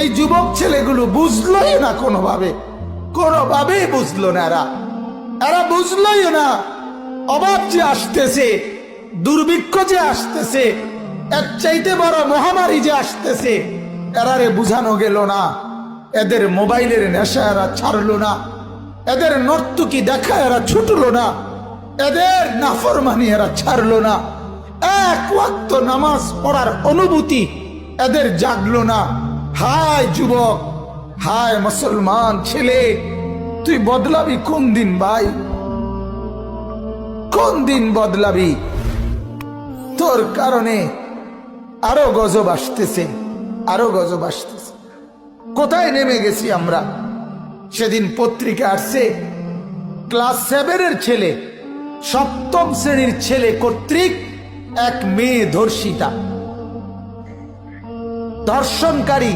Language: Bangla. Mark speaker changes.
Speaker 1: এই যুবক ছেলেগুলো বুঝলোই না, কোনোভাবেই বুঝলো না। এরা বুঝলোই না অভাব যে আসতেছে, দুর্ভিক্ষ যে আসতেছে, এর চাইতে বড় মহামারী যে আসতেছে, এরারে বুঝানো গেল না। এদের মোবাইলের নেশা এরা ছাড়লো না, এদের নর্তকী দেখা এরা ছুটলো না, এদের নাফরমানি এরা ছাড়লো না, এক ওয়াক্ত নামাজ পড়ার অনুভূতি এদের জাগলো না। হায় যুবক, হায় মুসলমান ছেলে, তুই বদলাবি কোন দিন ভাই? কোন দিন বদলাবি? তোর কারণে আরো গজব আসতেছে, আরো গজব আসতেছে। কোথায় নেমে গেছি আমরা? সেদিন পত্রিকা আসছে, ক্লাস 7-এর ছেলে, 7ম শ্রেণীর ছেলে কর্তৃক এক মেয়ে ধর্ষিতা, ধর্ষণকারী